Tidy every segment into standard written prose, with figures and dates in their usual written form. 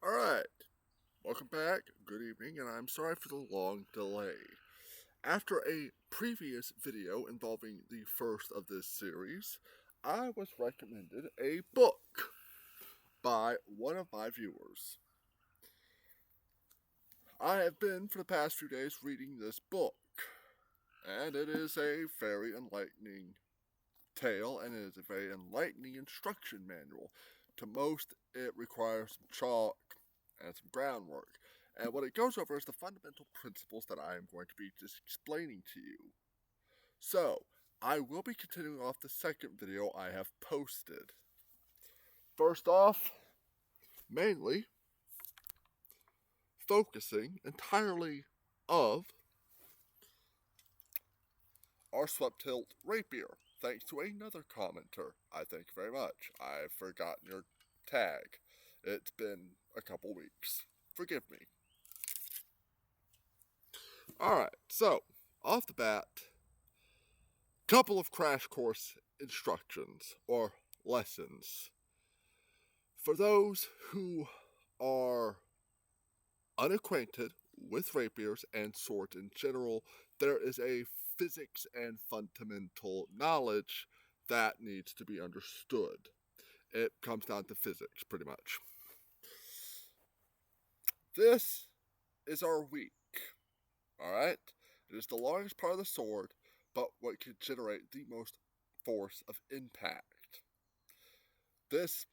Alright, welcome back, good evening, and I'm sorry for the long delay. After a previous video involving the first of this series, I was recommended a book by one of my viewers. I have been, for the past few days, reading this book, and it is a very enlightening tale, and it is a very enlightening instruction manual. To most, it requires some chalk and some groundwork. And what it goes over is the fundamental principles that I am going to be just explaining to you. So, I will be continuing off the second video I have posted. First off, mainly focusing entirely of our swept hilt rapier. Thanks to another commenter. I thank you very much. I've forgotten your tag. It's been a couple weeks. Forgive me. Alright, so, off the bat, couple of crash course instructions, or lessons. For those who are unacquainted with rapiers and swords in general, there is a physics and fundamental knowledge that needs to be understood. It comes down to physics, pretty much. This is our weak, alright? It is the longest part of the sword, but what can generate the most force of impact. This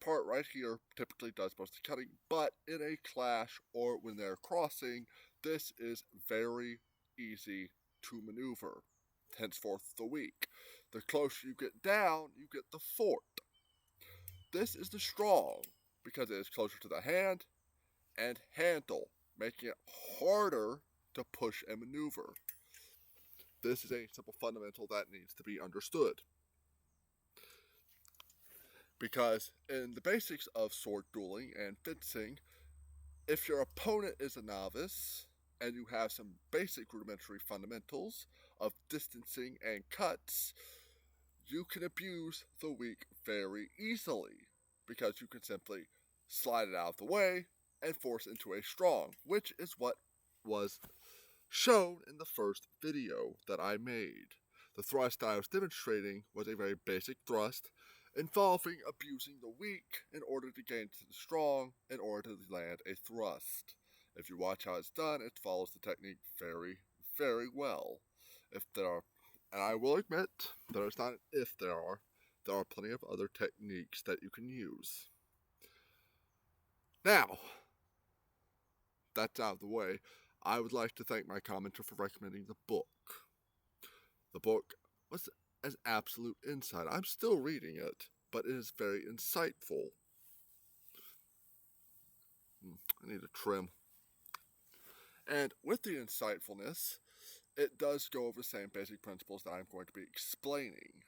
part right here typically does most of the cutting, but in a clash or when they're crossing, this is very easy to maneuver. Henceforth the weak. The closer you get down, you get the fort. This is the strong, because it is closer to the hand and handle, making it harder to push and maneuver. This is a simple fundamental that needs to be understood. Because in the basics of sword dueling and fencing, if your opponent is a novice and you have some basic rudimentary fundamentals of distancing and cuts, you can abuse the weak very easily because you can simply slide it out of the way and force into a strong, which is what was shown in the first video that I made. The thrust I was demonstrating was a very basic thrust involving abusing the weak in order to gain to the strong in order to land a thrust. If you watch how it's done, it follows the technique very, very well. And I will admit, there's not an if there are plenty of other techniques that you can use. Now, that's out of the way, I would like to thank my commenter for recommending the book. The book was an absolute insight. I'm still reading it, but it is very insightful. I need a trim. And with the insightfulness, it does go over the same basic principles that I'm going to be explaining.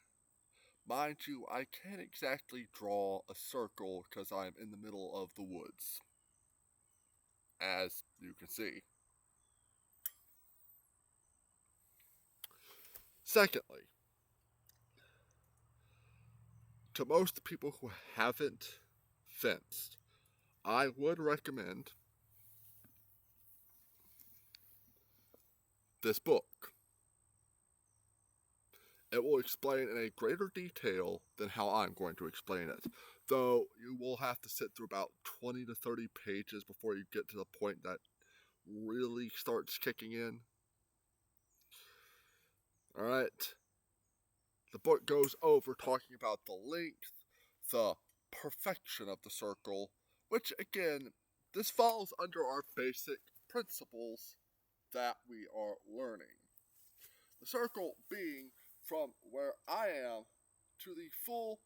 Mind you, I can't exactly draw a circle because I'm in the middle of the woods, as you can see. Secondly, to most people who haven't fenced, I would recommend this book. It will explain in a greater detail than how I'm going to explain it, though you will have to sit through about 20 to 30 pages before you get to the point that really starts kicking in. Alright, the book goes over talking about the length, the perfection of the circle, which again, this falls under our basic principles that we are learning. The circle being from where I am to the full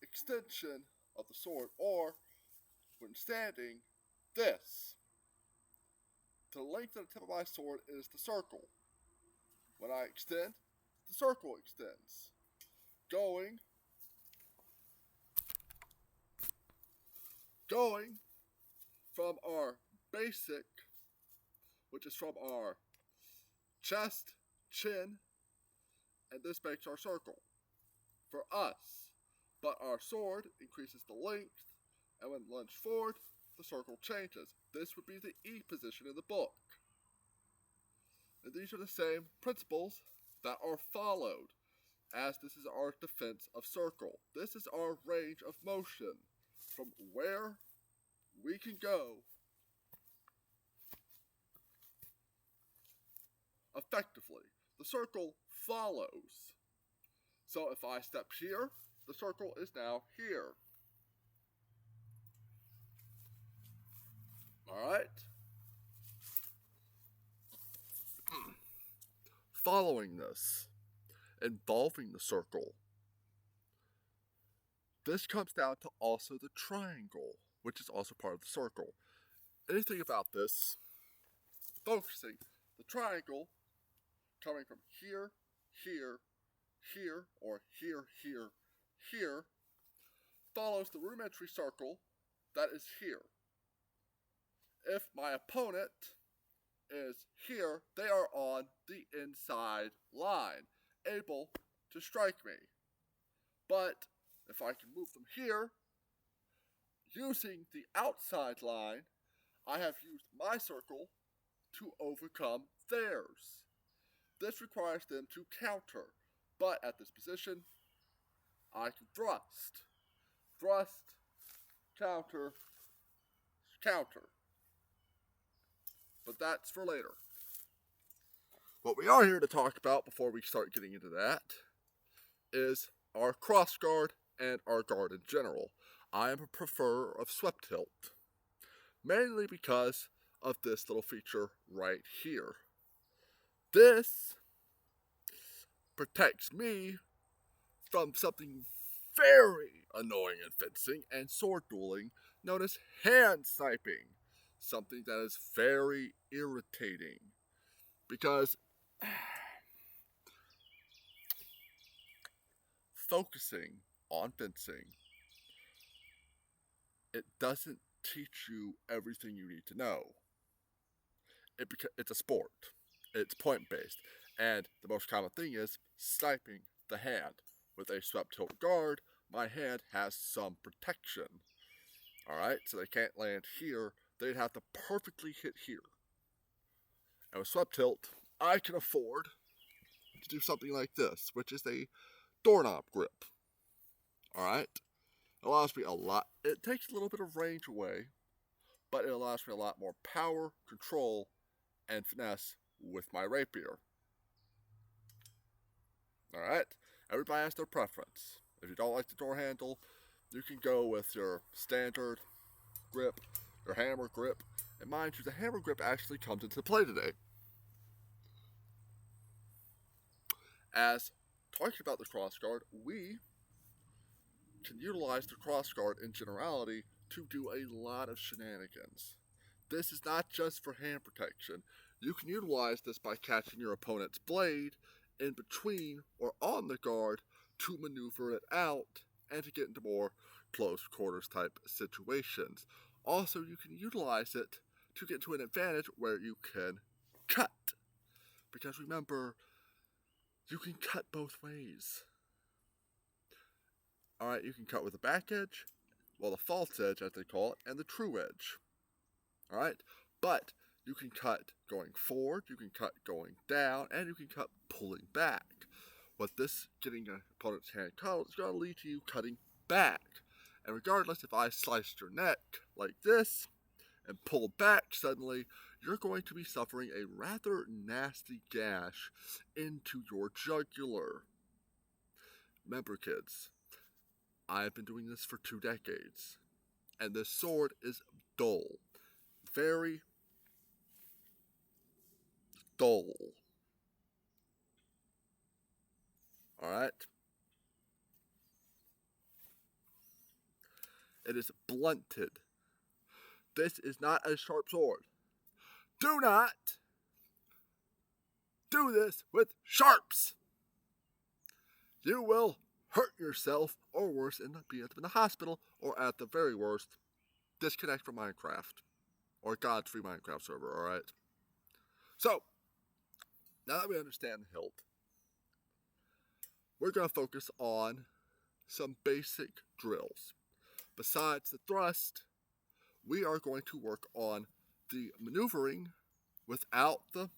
extension of the sword, or when standing, this. To the length of the tip of my sword is the circle. When I extend, the circle extends. Going from our basic, which is from our chest, chin, and this makes our circle for us. But our sword increases the length, and when lunged forward, the circle changes. This would be the E position in the book. And these are the same principles that are followed, as this is our defense of circle. This is our range of motion from where we can go effectively. The circle follows. So if I step here, the circle is now here. Alright? Following this, involving the circle, this comes down to also the triangle, which is also part of the circle. Anything about this, focusing the triangle coming from here, here, here, or here, here, here, follows the rudimentary circle that is here. If my opponent is here, they are on the inside line, able to strike me. But if I can move them here, using the outside line, I have used my circle to overcome theirs. This requires them to counter, but at this position, I can thrust. Thrust, counter, counter. But that's for later. What we are here to talk about before we start getting into that is our cross guard and our guard in general. I am a preferer of swept hilt, mainly because of this little feature right here. This protects me from something very annoying in fencing and sword dueling known as hand sniping. Something that is very irritating because focusing on fencing, it doesn't teach you everything you need to know. It's a sport. It's point-based. And the most common thing is sniping the hand. With a swept hilt guard, my hand has some protection. Alright, so they can't land here. They'd have to perfectly hit here. And with swept hilt, I can afford to do something like this, which is a doorknob grip. Alright? It allows me a lot. It takes a little bit of range away, but it allows me a lot more power, control, and finesse with my rapier. Alright? Everybody has their preference. If you don't like the door handle, you can go with your standard grip, your hammer grip. And mind you, the hammer grip actually comes into play today. As talking about the crossguard, we can utilize the crossguard in generality to do a lot of shenanigans. This is not just for hand protection. You can utilize this by catching your opponent's blade in between or on the guard to maneuver it out and to get into more close quarters type situations. Also, you can utilize it to get to an advantage where you can cut. Because remember, you can cut both ways. Alright, you can cut with the back edge, well, the false edge as they call it, and the true edge. Alright, but you can cut going forward, you can cut going down, and you can cut pulling back. What this getting an opponent's hand cut is going to lead to you cutting back. And regardless if I sliced your neck like this and pull back suddenly, you're going to be suffering a rather nasty gash into your jugular. Remember, kids, I've been doing this for 2 decades, and this sword is dull. Very dull. Alright? It is blunted. This is not a sharp sword. Do not do this with sharps. You will hurt yourself, or worse, end up being in the hospital, or at the very worst, disconnect from Minecraft. Or God's free Minecraft server, alright? So, now that we understand the hilt, we're going to focus on some basic drills. Besides the thrust, we are going to work on the maneuvering without the,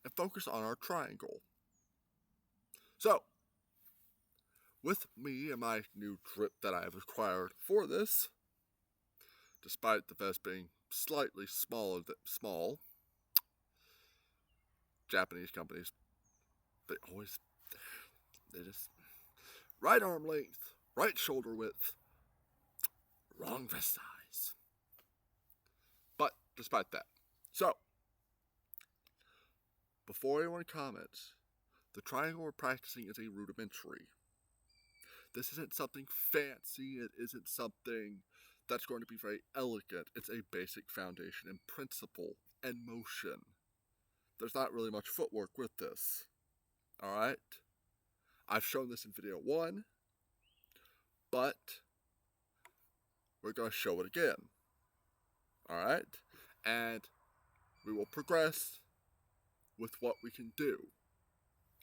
and focus on our triangle. So, with me and my new grip that I have acquired for this, despite the vest being slightly small, Japanese companies, they just, right arm length, right shoulder width, wrong vest size. But despite that, so, before anyone comments, the triangle we're practicing is a rudimentary. This isn't something fancy, it isn't something that's going to be very elegant. It's a basic foundation and principle and motion. There's not really much footwork with this. Alright? I've shown this in video 1, but we're going to show it again. Alright? And we will progress with what we can do.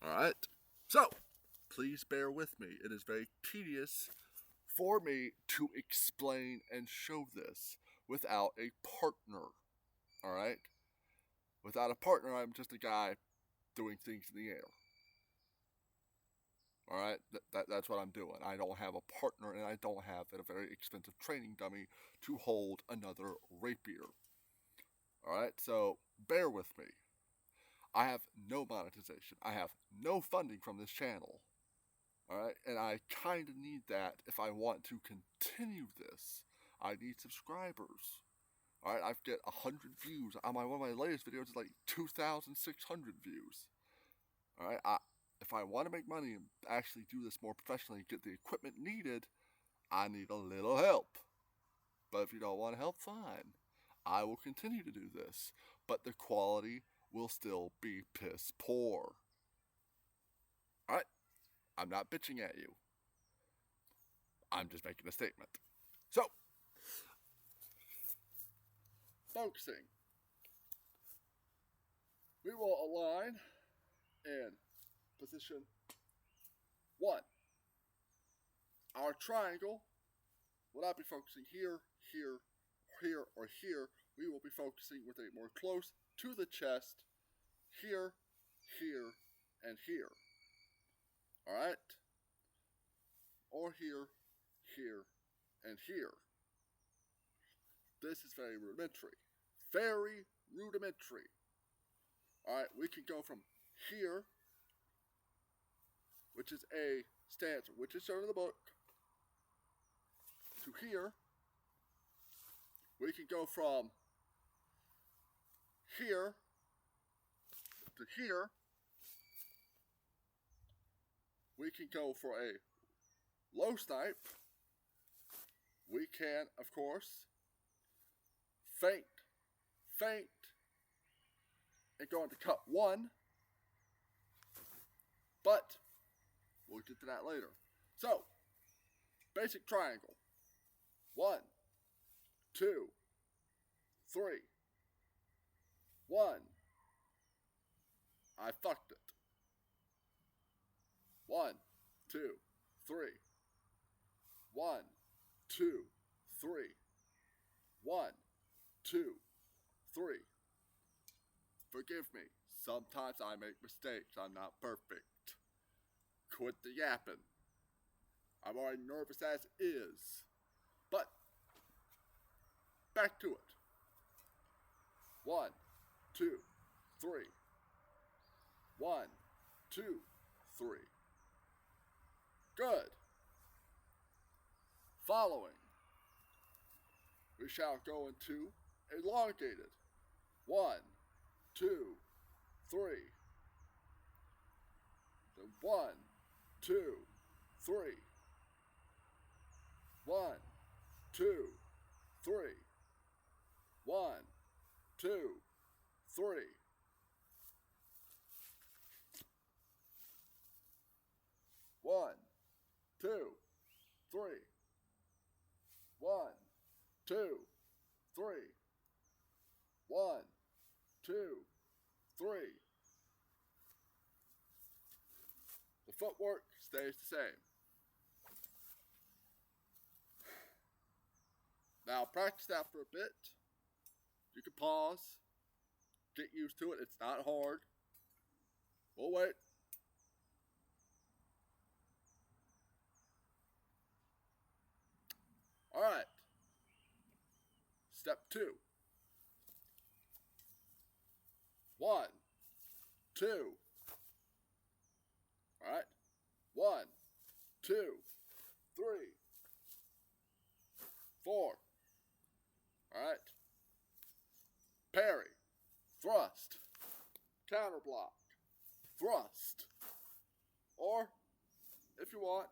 Alright? So, please bear with me. It is very tedious for me to explain and show this without a partner. Alright? Without a partner, I'm just a guy doing things in the air. Alright? That's what I'm doing. I don't have a partner, and I don't have a very expensive training dummy to hold another rapier. Alright? So, bear with me. I have no monetization. I have no funding from this channel. Alright? And I kind of need that if I want to continue this. I need subscribers. Alright? I've got 100 views. On one of my latest videos, it's like 2,600 views. Alright? If I want to make money and actually do this more professionally and get the equipment needed, I need a little help. But if you don't want help, fine. I will continue to do this. But the quality will still be piss poor. Alright? I'm not bitching at you. I'm just making a statement. So, focusing. We will align in position 1. Our triangle will not be focusing here, here, here, or here. We will be focusing with a more close to the chest, here, here, and here. Alright? Or here, here, and here. This is very rudimentary. Very rudimentary. Alright, we can go from here, which is a stance which is shown in the book, to here. We can go from here to here. We can go for a low snipe. We can, of course, feint, and go into cut 1. But we'll get to that later. So, basic triangle. 1, 2, 3. 1. I fucked it. 1, 2, 3. 1, 2, 3. 1, 2, 3. Forgive me. Sometimes I make mistakes. I'm not perfect. Quit the yapping. I'm already nervous as is. But, back to it. 1, 2, 3. 1, 2, 3. Good. Following, we shall go into elongated. 1, 2, 3. Then 1, 2, 3. 1, 2, 3. 1, 2, 3. One, two, three. 1, 2, 3. 1, 2, 3. The footwork stays the same. Now practice that for a bit. You can pause, get used to it. It's not hard. We'll wait. All right. Step 2. 1, 2. All right. 1, 2, 3, 4. All right. Parry, thrust, counter block, thrust, or if you want,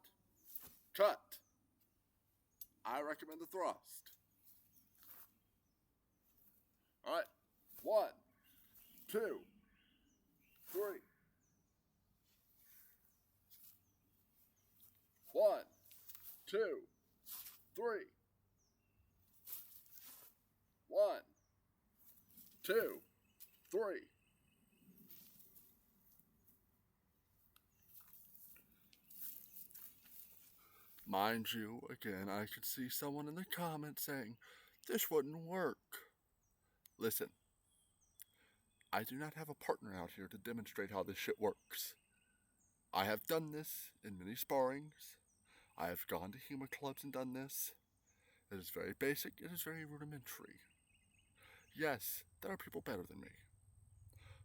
cut. I recommend the thrust. All right. 1, 2, 3. 1, 2, 3. 1, 2, 3. Mind you, again, I could see someone in the comments saying, this wouldn't work. Listen, I do not have a partner out here to demonstrate how this shit works. I have done this in many sparrings. I have gone to HEMA clubs and done this. It is very basic, it is very rudimentary. Yes, there are people better than me.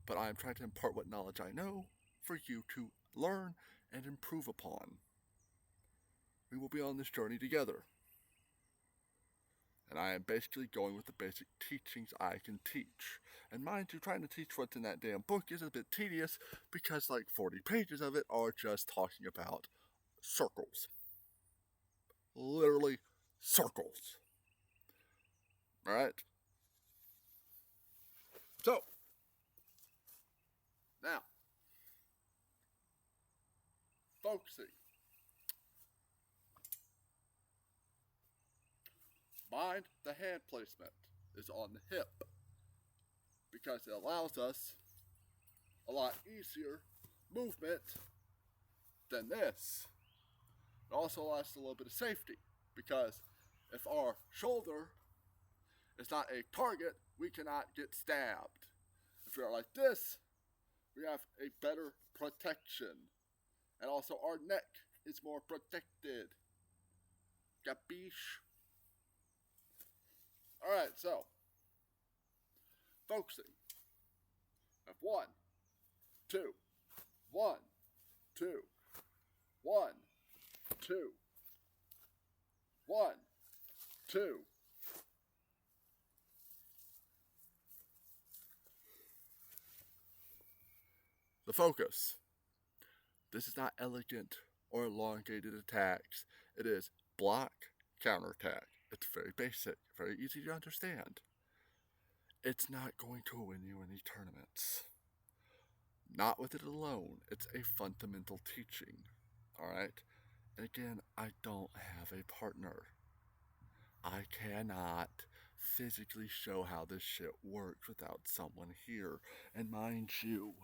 But I am trying to impart what knowledge I know for you to learn and improve upon. We will be on this journey together. And I am basically going with the basic teachings I can teach. And mind you, trying to teach what's in that damn book is a bit tedious because like 40 pages of it are just talking about circles. Literally circles. Alright? So, now, focusing. Mind the hand placement is on the hip because it allows us a lot easier movement than this. It also allows a little bit of safety because if our shoulder is not a target, we cannot get stabbed. If we are like this, we have a better protection. And also our neck is more protected. Capiche? Alright, so focusing. Of 1, 2, 1, 2, 1, 2, 1, 2. The focus. This is not elegant or elongated attacks. It is block, counterattack. It's very basic, very easy to understand. It's not going to win you any tournaments. Not with it alone. It's a fundamental teaching. Alright? And again, I don't have a partner. I cannot physically show how this shit works without someone here. And mind you,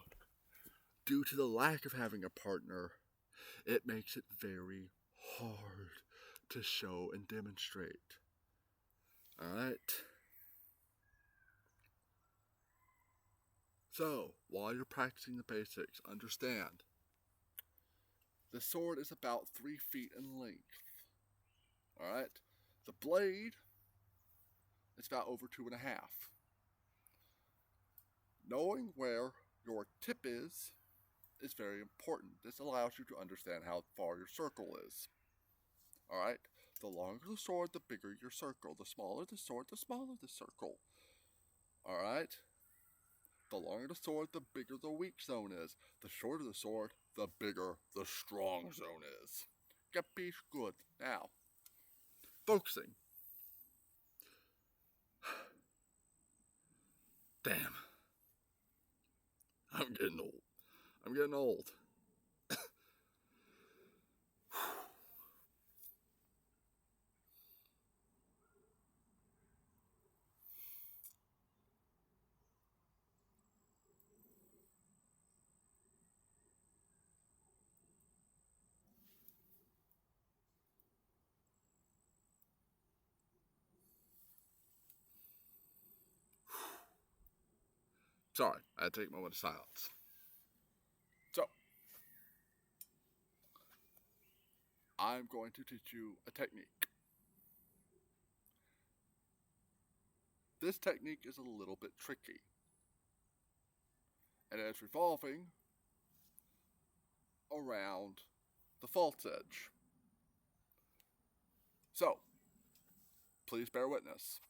due to the lack of having a partner, it makes it very hard to show and demonstrate. Alright? So, while you're practicing the basics, understand the sword is about 3 feet in length. Alright? The blade is about over 2.5. Knowing where your tip is very important. This allows you to understand how far your circle is. Alright? The longer the sword, the bigger your circle. The smaller the sword, the smaller the circle. Alright? The longer the sword, the bigger the weak zone is. The shorter the sword, the bigger the strong zone is. Capiche? Good. Now, focusing. Damn. I'm getting old. I'm getting old. Sorry, I had to take a moment of silence. So, I'm going to teach you a technique. This technique is a little bit tricky, and it's revolving around the false edge. So, please bear witness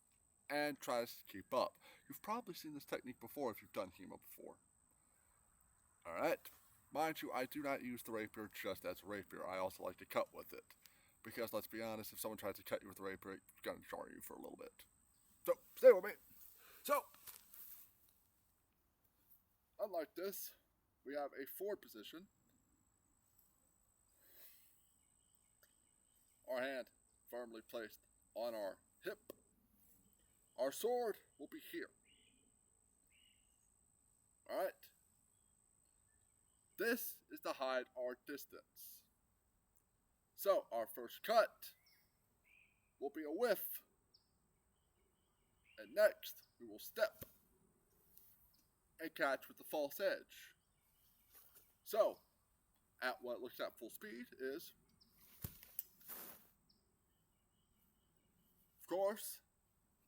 and try to keep up. You've probably seen this technique before if you've done HEMA before. Alright, mind you, I do not use the rapier just as a rapier. I also like to cut with it. Because let's be honest, if someone tries to cut you with a rapier, it's going to jar you for a little bit. So, stay with me. So, unlike this, we have a forward position. Our hand firmly placed on our hip. Our sword will be here. Alright? This is to hide our distance. So, our first cut will be a whiff. And next, we will step and catch with the false edge. So, at what looks at full speed is, of course,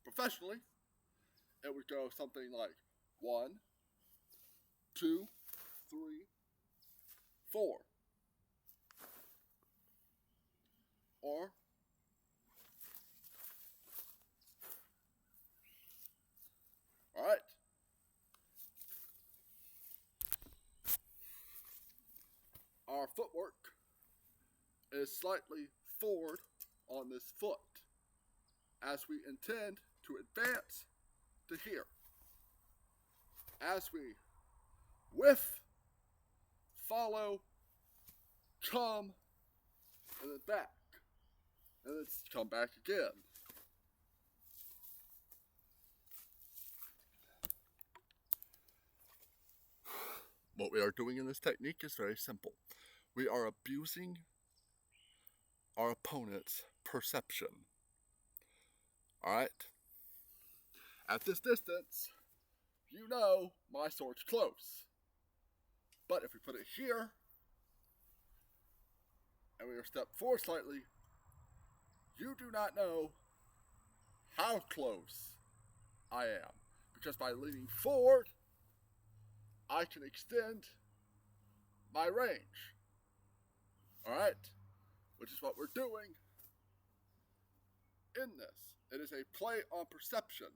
professionally, it would go something like 1, 2, 3, 4. Or alright. Our footwork is slightly forward on this foot as we intend to advance to here. As we whiff, follow, come, and then back. And then come back again. What we are doing in this technique is very simple. We are abusing our opponent's perception. Alright? At this distance, you know my sword's close. But if we put it here, and we are step forward slightly, you do not know how close I am. Because by leaning forward, I can extend my range. Alright? Which is what we're doing in this. It is a play on perception.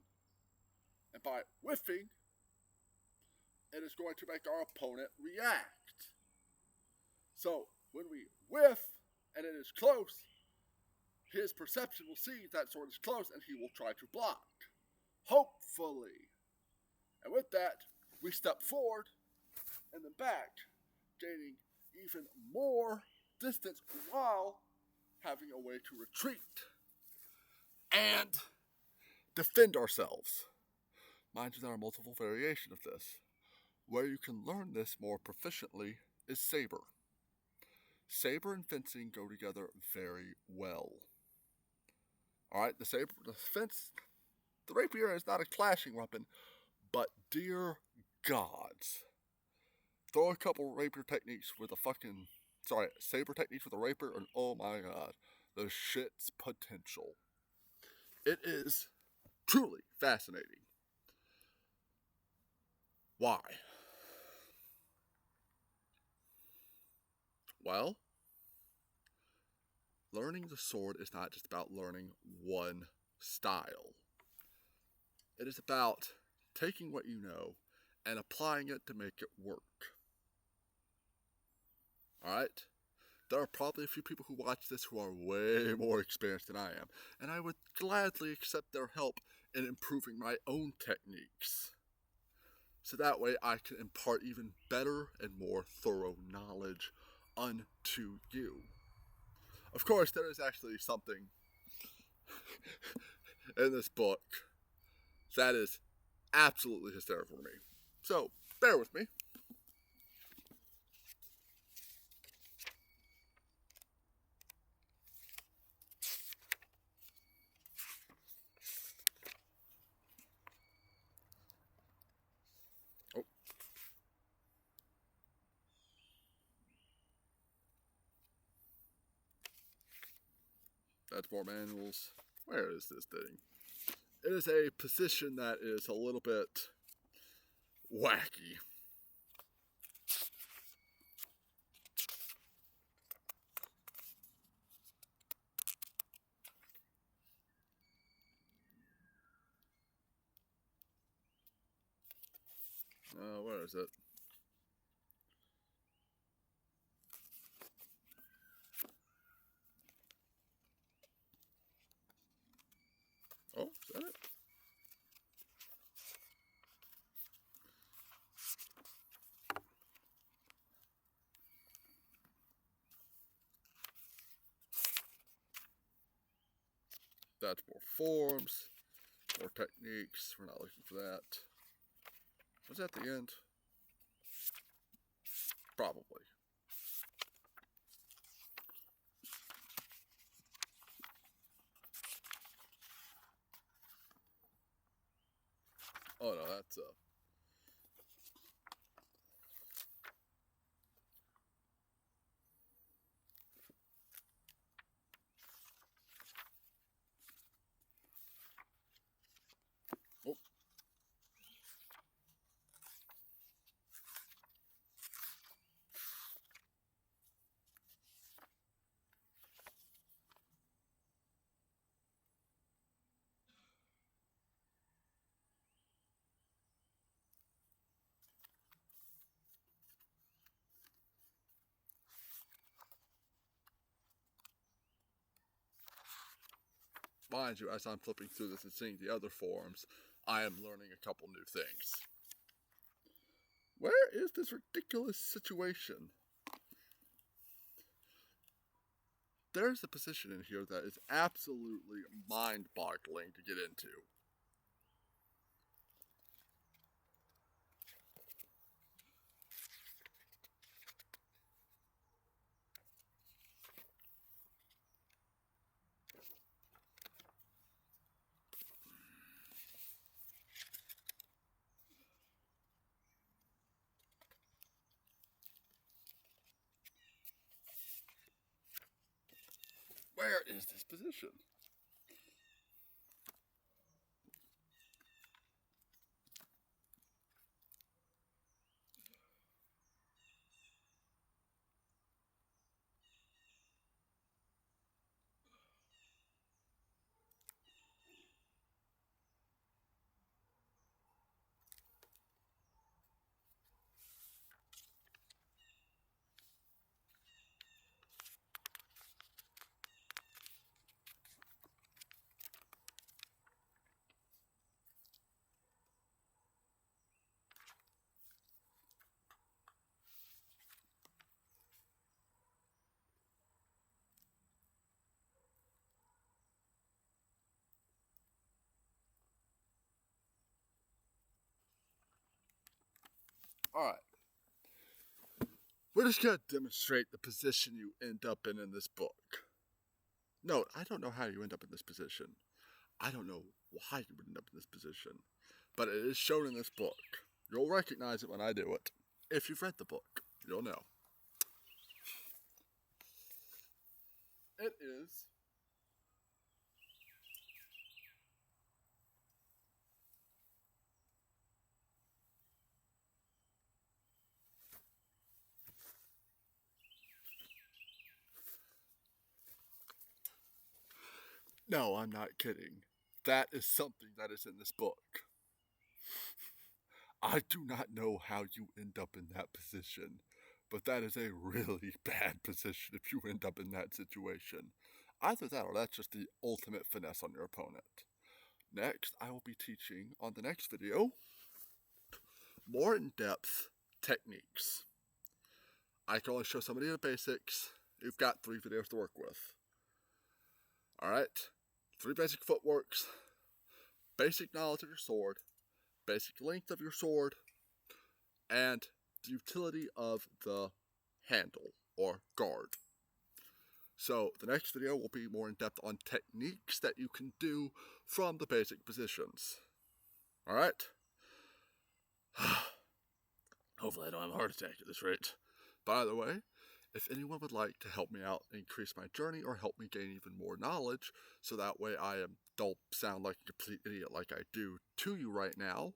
And by whiffing, it is going to make our opponent react. So, when we whiff, and it is close, his perception will see that sword is close, and he will try to block. Hopefully. And with that, we step forward, and then back, gaining even more distance while having a way to retreat and defend ourselves. Mind you, there are multiple variations of this. Where you can learn this more proficiently is saber. Saber and fencing go together very well. Alright, the rapier is not a clashing weapon, but dear gods, throw a couple rapier techniques with saber techniques with a rapier, and oh my god, the shit's potential. It is truly fascinating. Why? Well, learning the sword is not just about learning one style. It is about taking what you know and applying it to make it work. Alright? There are probably a few people who watch this who are way more experienced than I am, and I would gladly accept their help in improving my own techniques. So that way I can impart even better and more thorough knowledge unto you. Of course, there is actually something in this book that is absolutely hysterical to me. So, bear with me. Oh, That's more manuals. Where is this thing? It is a position that is a little bit wacky. Where is it? Oh, is that it? That's more forms, more techniques. We're not looking for that. Was that the end? Probably. Oh no, that's oh. Mind you, as I'm flipping through this and seeing the other forums, I am learning a couple new things. Where is this ridiculous situation? There's a position in here that is absolutely mind-boggling to get into. Where is this position? Alright. We're just going to demonstrate the position you end up in this book. Note, I don't know how you end up in this position. I don't know why you would end up in this position. But it is shown in this book. You'll recognize it when I do it. If you've read the book, you'll know. It is No, I'm not kidding. That is something that is in this book. I do not know how you end up in that position, but that is a really bad position if you end up in that situation. Either that or that's just the ultimate finesse on your opponent. Next, I will be teaching on the next video more in-depth techniques. I can only show somebody the basics. You've got 3 videos to work with. Alright, 3 basic footworks, basic knowledge of your sword, basic length of your sword, and the utility of the handle or guard. So the next video will be more in depth on techniques that you can do from the basic positions. Alright? Hopefully I don't have a heart attack at this rate. By the way, if anyone would like to help me out, increase my journey, or help me gain even more knowledge, so that way don't sound like a complete idiot like I do to you right now,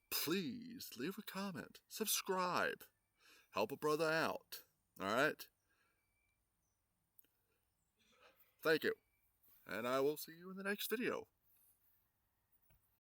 please leave a comment, subscribe, help a brother out. Alright? Thank you. And I will see you in the next video.